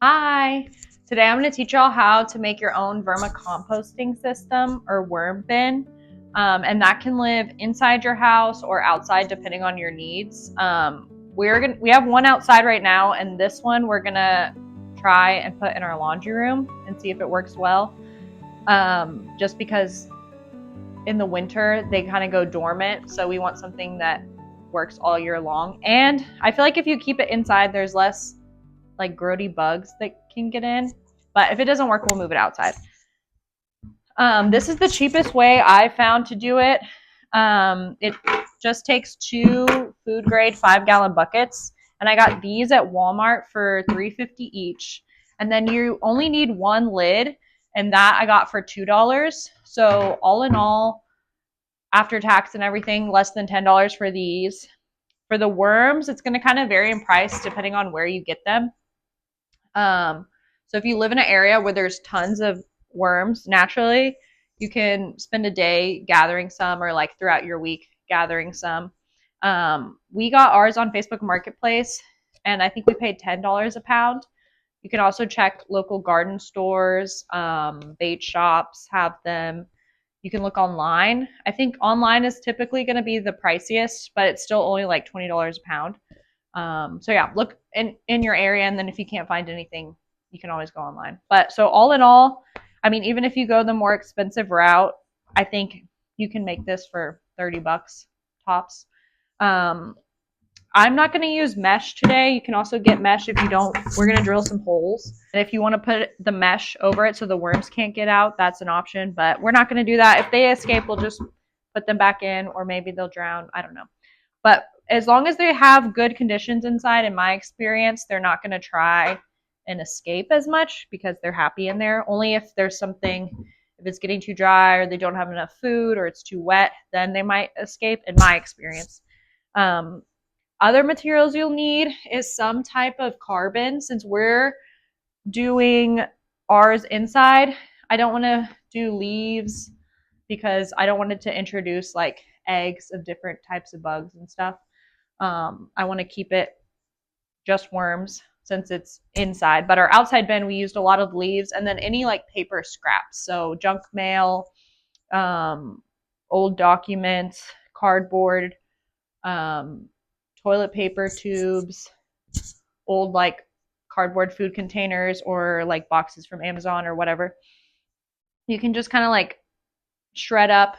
Hi! Today I'm going to teach y'all how to make your own vermicomposting system or worm bin. And that can live inside your house or outside depending on your needs. We have one outside right now, and this one we're going to try and put in our laundry room and see if it works well. Just because in the winter they kind of go dormant, so we want something that works all year long. And I feel like if you keep it inside, there's less like grody bugs that can get in. But if it doesn't work, we'll move it outside. This is the cheapest way I found to do it. It just takes 2 food grade 5-gallon buckets, and I got these at Walmart for $3.50 each. And then you only need 1 lid, and that I got for $2. So all in all, after tax and everything, less than $10 for these. For the worms, it's going to kind of vary in price depending on where you get them. So if you live in an area where there's tons of worms naturally, you can spend a day gathering some, or like throughout your week gathering some. We got ours on Facebook Marketplace, and I think we paid $10 a pound. You can also check local garden stores, bait shops have them. You can look online. I think online is typically going to be the priciest, but it's still only like $20 a pound. So yeah, look in your area, and then if you can't find anything, you can always go online. But so all in all, I mean, even if you go the more expensive route, I think you can make this for $30 tops. I'm not going to use mesh today. You can also get mesh if you don't. We're going to drill some holes. And if you want to put the mesh over it so the worms can't get out, that's an option. But we're not going to do that. If they escape, we'll just put them back in, or maybe they'll drown. I don't know. But as long as they have good conditions inside, in my experience, they're not going to try and escape as much because they're happy in there. Only if there's something, if it's getting too dry or they don't have enough food or it's too wet, then they might escape, in my experience. Other materials you'll need is some type of carbon. Since we're doing ours inside, I don't want to do leaves because I don't want it to introduce like eggs of different types of bugs and stuff. I want to keep it just worms since it's inside. But our outside bin, we used a lot of leaves, and then any like paper scraps. So junk mail, old documents, cardboard, toilet paper tubes, old like cardboard food containers, or like boxes from Amazon or whatever. You can just kind of like shred up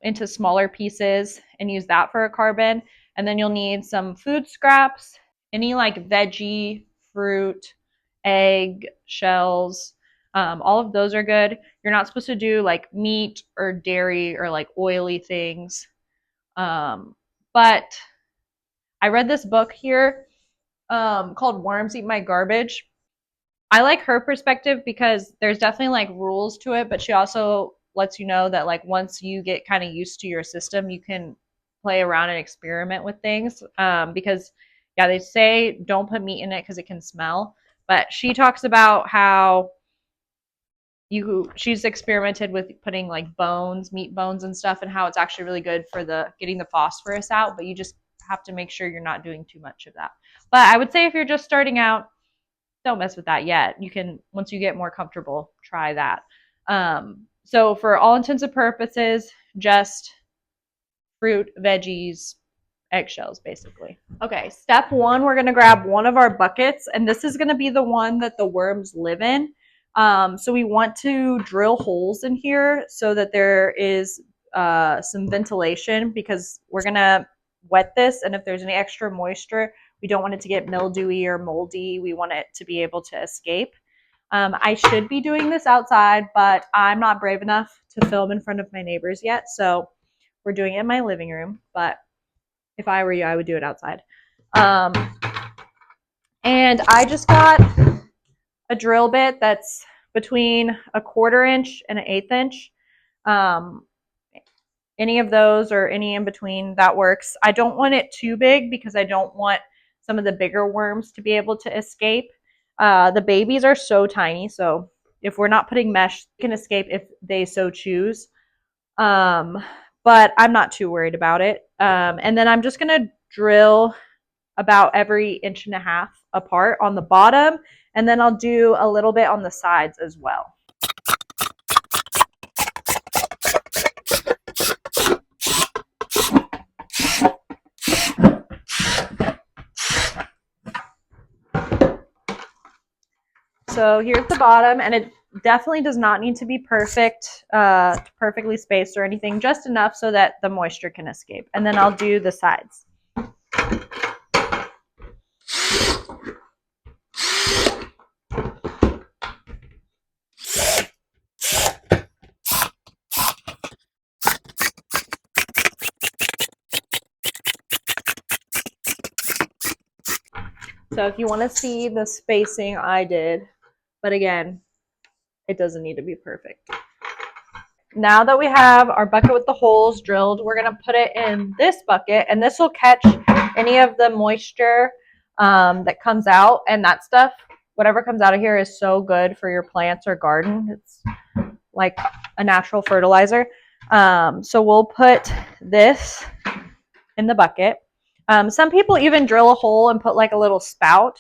into smaller pieces and use that for a carbon. And then you'll need some food scraps, any like veggie, fruit, egg, shells. All of those are good. You're not supposed to do like meat or dairy or like oily things. But I read this book here called Worms Eat My Garbage. I like her perspective because there's definitely like rules to it, but she also lets you know that like once you get kind of used to your system, you can play around and experiment with things. Because yeah, they say don't put meat in it because it can smell. But she talks about how she's experimented with putting like bones, meat bones and stuff, and how it's actually really good for the getting the phosphorus out, but you just have to make sure you're not doing too much of that. But I would say if you're just starting out, don't mess with that yet. You can, once you get more comfortable, try that. So for all intents and purposes, just fruit, veggies, eggshells, basically. Okay, step 1, we're going to grab one of our buckets, and this is going to be the one that the worms live in. So we want to drill holes in here so that there is some ventilation, because we're going to wet this, and if there's any extra moisture, we don't want it to get mildewy or moldy. We want it to be able to escape. I should be doing this outside, but I'm not brave enough to film in front of my neighbors yet, so we're doing it in my living room. But if I were you, I would do it outside. And I just got a drill bit that's between a 1/4 inch and an 1/8 inch. Any of those or any in between, that works. I don't want it too big because I don't want some of the bigger worms to be able to escape. The babies are so tiny, so if we're not putting mesh, they can escape if they so choose. But I'm not too worried about it. And then I'm just going to drill about every 1.5 inches apart on the bottom, and then I'll do a little bit on the sides as well. So here's the bottom, and it definitely does not need to be perfect, perfectly spaced or anything, just enough so that the moisture can escape. And then I'll do the sides. So if you want to see the spacing I did, but again, it doesn't need to be perfect. Now that we have our bucket with the holes drilled, we're going to put it in this bucket, and this will catch any of the moisture that comes out, and that stuff, whatever comes out of here is so good for your plants or garden. It's like a natural fertilizer. So we'll put this in the bucket. Some people even drill a hole and put like a little spout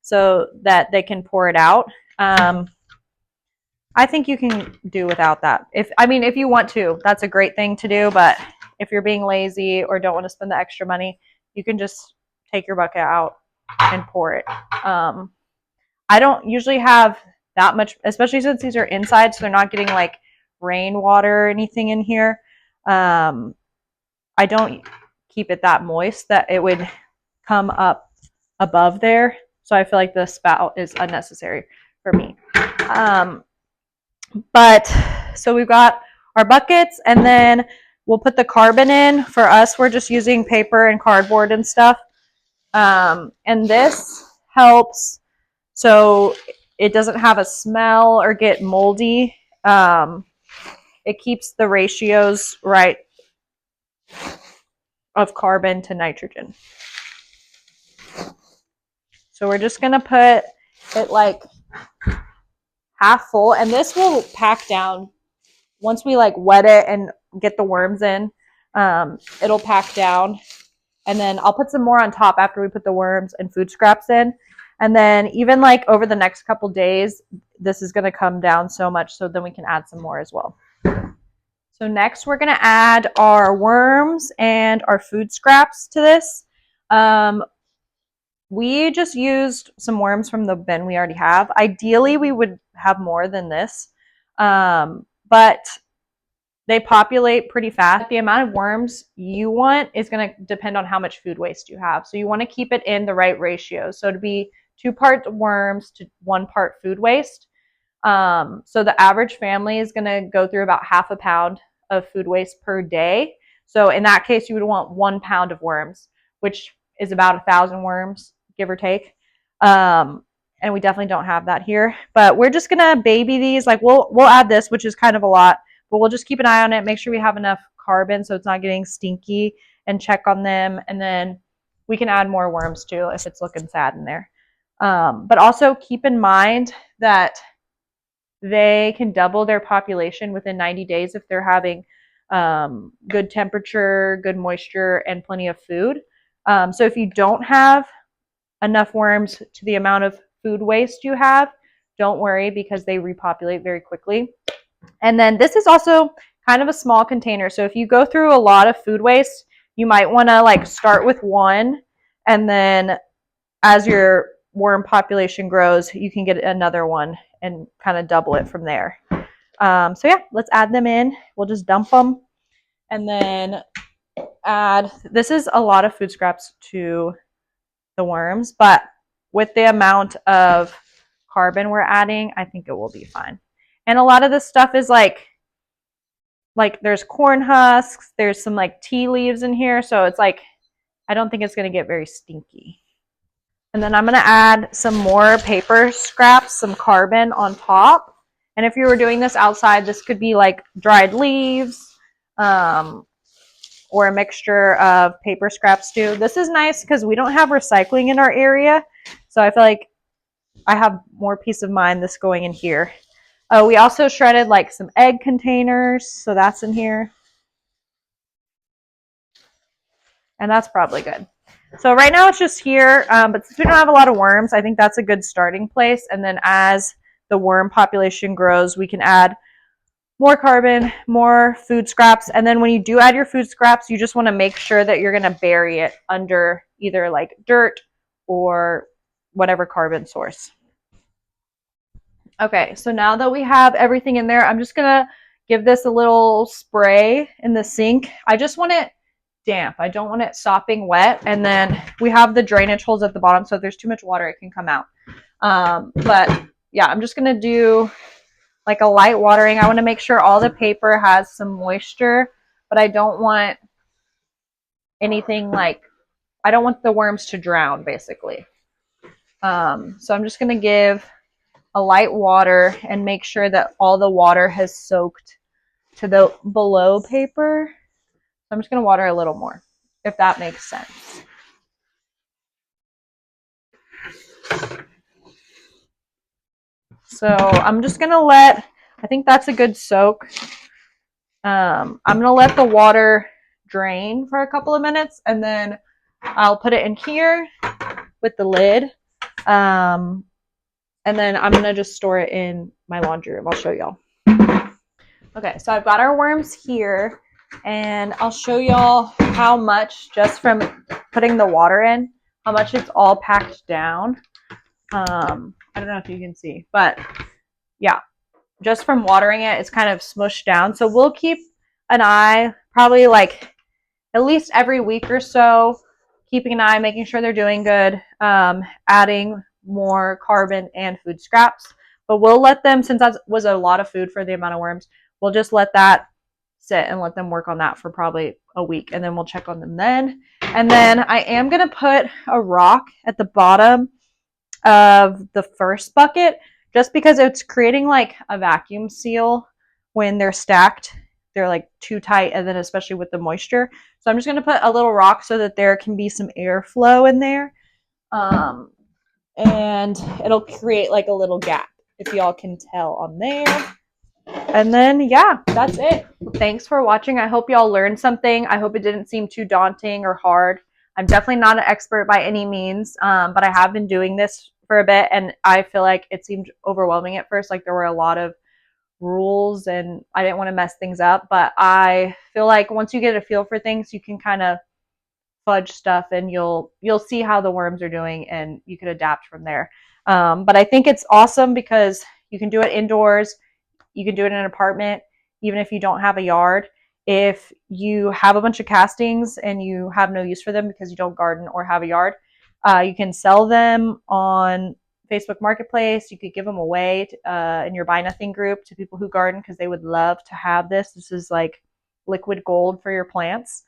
so that they can pour it out. I think you can do without that. If you want to, that's a great thing to do. But if you're being lazy or don't want to spend the extra money, you can just take your bucket out and pour it. I don't usually have that much, especially since these are inside, so they're not getting like rainwater or anything in here. I don't keep it that moist that it would come up above there. So I feel like the spout is unnecessary for me. But so we've got our buckets, and then we'll put the carbon in. For us, we're just using paper and cardboard and stuff. And this helps so it doesn't have a smell or get moldy. It keeps the ratios right of carbon to nitrogen. So we're just going to put it like half full, and this will pack down once we like wet it and get the worms in. It'll pack down, and then I'll put some more on top after we put the worms and food scraps in. And then even like over the next couple days, this is going to come down so much, so then we can add some more as well. So next we're going to add our worms and our food scraps to this. We just used some worms from the bin we already have. Ideally, we would have more than this, but they populate pretty fast. The amount of worms you want is going to depend on how much food waste you have. So you want to keep it in the right ratio. So to be 2 parts worms to 1 part food waste. So the average family is going to go through about half a pound of food waste per day. So in that case, you would want 1 pound of worms, which is about 1,000 worms, give or take. And we definitely don't have that here, but we're just going to baby these. Like we'll add this, which is kind of a lot, but we'll just keep an eye on it, make sure we have enough carbon so it's not getting stinky, and check on them. And then we can add more worms too if it's looking sad in there. But also keep in mind that they can double their population within 90 days if they're having good temperature, good moisture, and plenty of food. So if you don't have enough worms to the amount of food waste you have, don't worry, because they repopulate very quickly. And then this is also kind of a small container. So if you go through a lot of food waste, you might want to like start with 1, and then as your worm population grows, you can get another one and kind of double it from there. So yeah, let's add them in. We'll just dump them, and then add, this is a lot of food scraps to the worms, but with the amount of carbon we're adding, I think it will be fine. And a lot of this stuff is like there's corn husks, there's some like tea leaves in here, so it's like I don't think it's going to get very stinky. And then I'm going to add some more paper scraps, some carbon on top. And if you were doing this outside, this could be like dried leaves, or a mixture of paper scraps too. This is nice because we don't have recycling in our area, so I feel like I have more peace of mind this going in here. We also shredded like some egg containers, so that's in here. And that's probably good. So right now it's just here, but since we don't have a lot of worms, I think that's a good starting place. And then as the worm population grows, we can add more carbon, more food scraps. And then when you do add your food scraps, you just want to make sure that you're going to bury it under either like dirt or whatever carbon source. Okay, so now that we have everything in there, I'm just going to give this a little spray in the sink. I just want it damp. I don't want it sopping wet. And then we have the drainage holes at the bottom, so if there's too much water, it can come out. But yeah, I'm just going to do like a light watering. I want to make sure all the paper has some moisture, but I don't want anything like, I don't want the worms to drown basically. So I'm just going to give a light water and make sure that all the water has soaked to the below paper. So I'm just going to water a little more, if that makes sense. So I'm just going to I think that's a good soak. I'm going to let the water drain for a couple of minutes, and then I'll put it in here with the lid. And then I'm going to just store it in my laundry room. I'll show y'all. Okay, so I've got our worms here, and I'll show y'all how much, just from putting the water in, how much it's all packed down. I don't know if you can see, but yeah, just from watering it, it's kind of smushed down. So we'll keep an eye, probably like at least every week or so, keeping an eye, making sure they're doing good, adding more carbon and food scraps. But we'll let them, since that was a lot of food for the amount of worms, we'll just let that sit and let them work on that for probably a week, and then we'll check on them then. And then I am going to put a rock at the bottom of the first bucket, just because it's creating like a vacuum seal when they're stacked. They're like too tight, and then especially with the moisture. So I'm just going to put a little rock so that there can be some airflow in there. And it'll create like a little gap, if y'all can tell on there. And then, yeah, that's it. Thanks for watching. I hope y'all learned something. I hope it didn't seem too daunting or hard. I'm definitely not an expert by any means, but I have been doing this for a bit, and I feel like it seemed overwhelming at first. Like there were a lot of rules, and I didn't want to mess things up. But I feel like once you get a feel for things, you can kind of fudge stuff, and you'll see how the worms are doing, and you can adapt from there. But I think it's awesome because you can do it indoors. You can do it in an apartment, even if you don't have a yard. If you have a bunch of castings and you have no use for them because you don't garden or have a yard, you can sell them on Facebook Marketplace. You could give them away in your Buy Nothing group to people who garden, because they would love to have this. This is like liquid gold for your plants.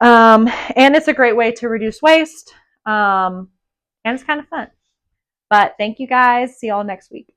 And it's a great way to reduce waste. And it's kind of fun. But thank you guys. See y'all next week.